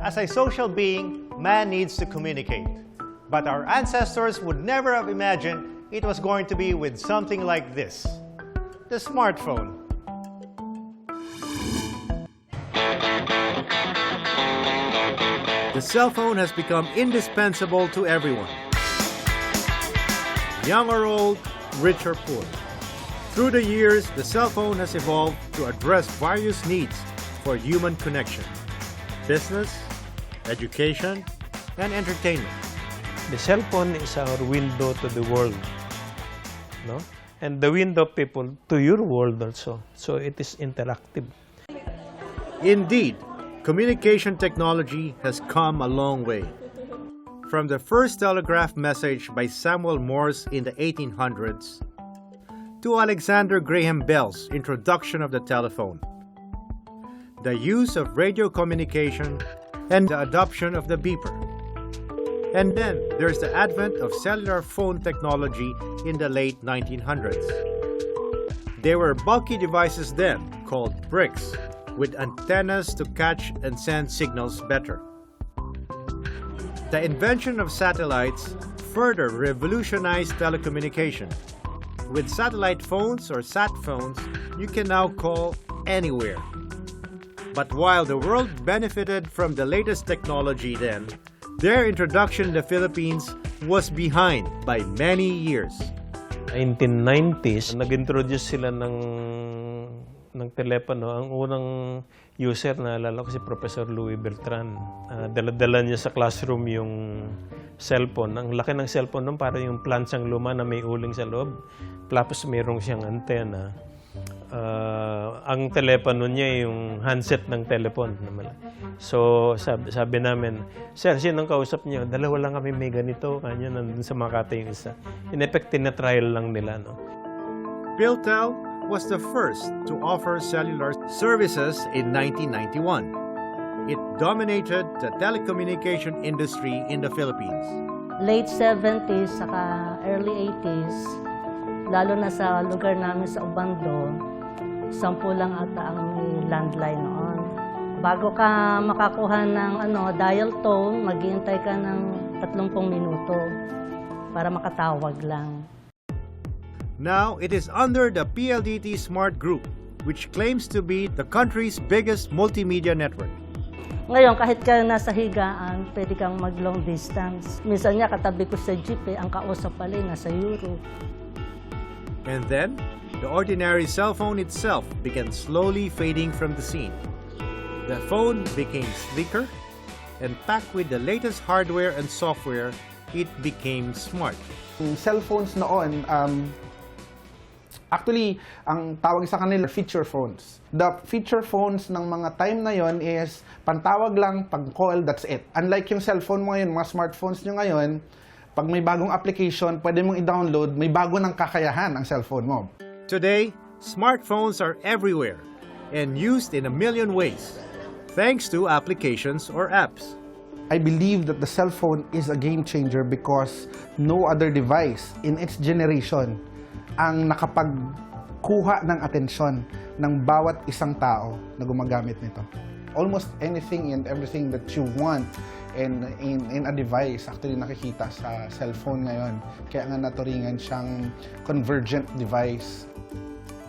As a social being, man needs to communicate. But our ancestors would never have imagined it was going to be with something like this, the smartphone. The cell phone has become indispensable to everyone, young or old, rich or poor. Through the years, the cell phone has evolved to address various needs for human connection, business, education, and entertainment. The cell phone is our window to the world, no? And the window of people to your world also. So it is interactive. Indeed, communication technology has come a long way. From the first telegraph message by Samuel Morse in the 1800s to Alexander Graham Bell's introduction of the telephone, the use of radio communication, and the adoption of the beeper. And then there's the advent of cellular phone technology in the late 1900s. They were bulky devices then, called bricks, with antennas to catch and send signals better. The invention of satellites further revolutionized telecommunication. With satellite phones or sat phones, you can now call anywhere. But while the world benefited from the latest technology then, their introduction in the Philippines was behind by many years. 1990s, nag-introduce sila ng telepono. Ang unang user na alala ko si Professor Louis Beltran. Dala-dala niya sa classroom yung cellphone. Ang laki ng cellphone nun, para yung plansang luma na may uling sa loob. Tapos mayroong siyang antena. Ang telepono niya yung handset ng telephone. So sabi namin, Sir, sinong kausap niyo? Dalawa lang kami may ganito. Kanya nandun sa Makati yung isa. In effect, tina-trial lang nila. No? PhilTel was the first to offer cellular services in 1991. It dominated the telecommunication industry in the Philippines. Late 70s saka early 80s, lalo na sa lugar namin sa Ubando, 10 lang ata ang landline noon. Bago ka makakuha ng dial tone, maghihintay ka ng 30 minuto para makatawag lang. Now, it is under the PLDT Smart Group, which claims to be the country's biggest multimedia network. Ngayon, kahit ka nasa higaan, pwede kang mag-long distance. Minsan nga, katabi ko sa jeep, ang kausap pala nasa Europe. And then, the ordinary cell phone itself began slowly fading from the scene. The phone became sleeker, and packed with the latest hardware and software, it became smart. Cell phones noon, actually, ang tawag sa kanila, feature phones. The feature phones ng mga time na yon is pantawag lang, pag-call, that's it. Unlike yung cellphone mo ngayon, mga smartphones nyo ngayon, pag may bagong application, pwede mong i-download, may bago ng kakayahan ang cellphone mo. Today, smartphones are everywhere and used in a million ways, thanks to applications or apps. I believe that the cell phone is a game changer because no other device in its generation ang nakapagkuha ng atensyon ng bawat isang tao na gumagamit nito. Almost anything and everything that you want in a device actually nakikita sa cellphone ngayon. Kaya nga naturingan siyang convergent device.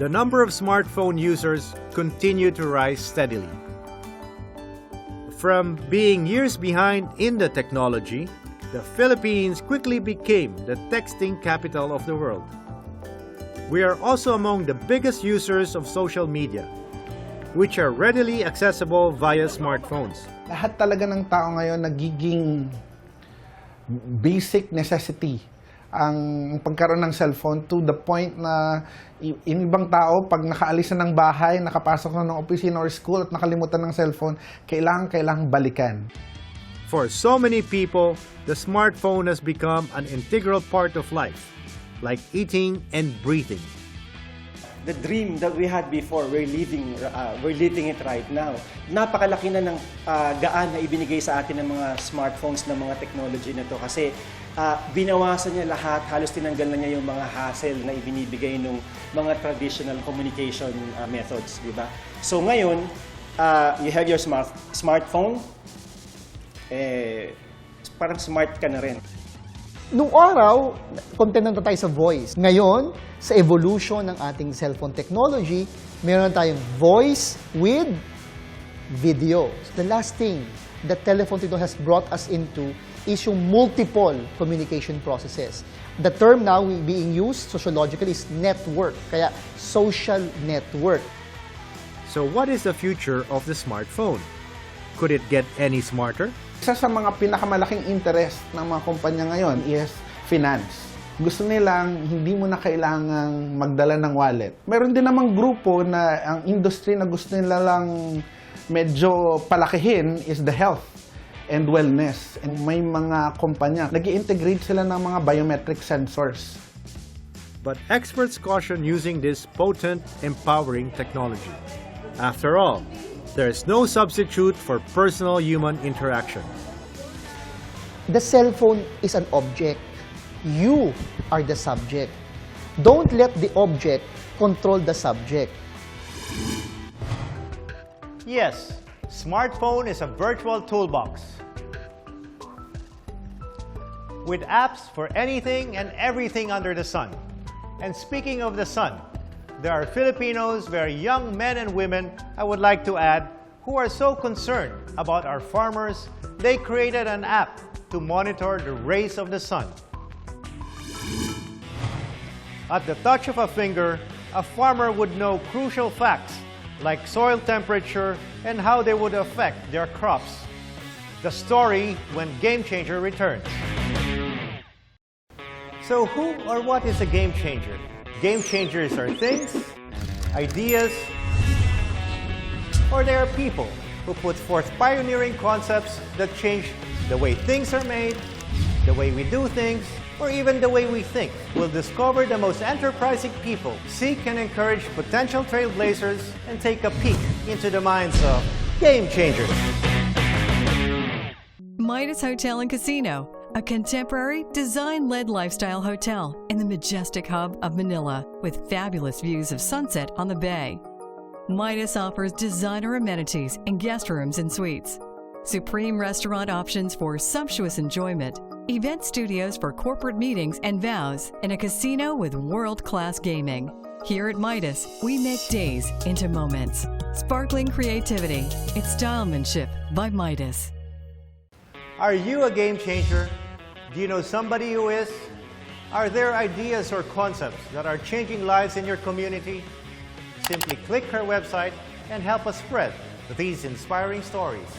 The number of smartphone users continue to rise steadily. From being years behind in the technology, the Philippines quickly became the texting capital of the world. We are also among the biggest users of social media, which are readily accessible via smartphones. Lahat talaga ng tao ngayon nagiging basic necessity ang pagkaroon ng cellphone to the point na yung ibang tao, pag nakaalis na ng bahay, nakapasok na ng opisina or school at nakalimutan ng cellphone, kailangang balikan. For so many people, the smartphone has become an integral part of life, like eating and breathing. The dream that we had before, we're living it right now. Napakalaki na ng gaan na ibinigay sa atin ng mga smartphones, ng mga technology na to kasi binawasan niya lahat, halos tinanggal na niya yung mga hassle na ibinibigay ng mga traditional communication methods, di ba? So ngayon, you have your smartphone, parang smart ka na rin. Nung araw, content na tayo sa voice. Ngayon, sa evolution ng ating cellphone technology, meron tayong voice with video. The last thing that telephone technology has brought us into is yung multiple communication processes. The term now being used sociologically is network, kaya social network. So what is the future of the smartphone? Could it get any smarter? Isa sa mga pinakamalaking interest ng mga kumpanya ngayon is finance. Gusto nilang hindi mo na kailangang magdala ng wallet. Meron din namang grupo na ang industry na gusto nila lang medyo palakihin is the health and wellness. And may mga kumpanya, nag-i-integrate sila ng mga biometric sensors. But experts caution using this potent, empowering technology. After all, there is no substitute for personal human interaction. The cell phone is an object. You are the subject. Don't let the object control the subject. Yes, smartphone is a virtual toolbox with apps for anything and everything under the sun. And speaking of the sun, there are Filipinos, very young men and women, I would like to add, who are so concerned about our farmers, they created an app to monitor the rays of the sun. At the touch of a finger, a farmer would know crucial facts like soil temperature and how they would affect their crops. The story when Game Changer returns. So who or what is a game changer? Game changers are things, ideas, or they are people who put forth pioneering concepts that change the way things are made, the way we do things, or even the way we think. We'll discover the most enterprising people, seek and encourage potential trailblazers, and take a peek into the minds of game changers. Midas Hotel and Casino, a contemporary, design-led lifestyle hotel in the majestic hub of Manila with fabulous views of sunset on the bay. Midas offers designer amenities and guest rooms and suites, supreme restaurant options for sumptuous enjoyment, event studios for corporate meetings and vows, and a casino with world-class gaming. Here at Midas, we make days into moments. Sparkling creativity, it's stylemanship by Midas. Are you a game changer? Do you know somebody who is? Are there ideas or concepts that are changing lives in your community? Simply click her website and help us spread these inspiring stories.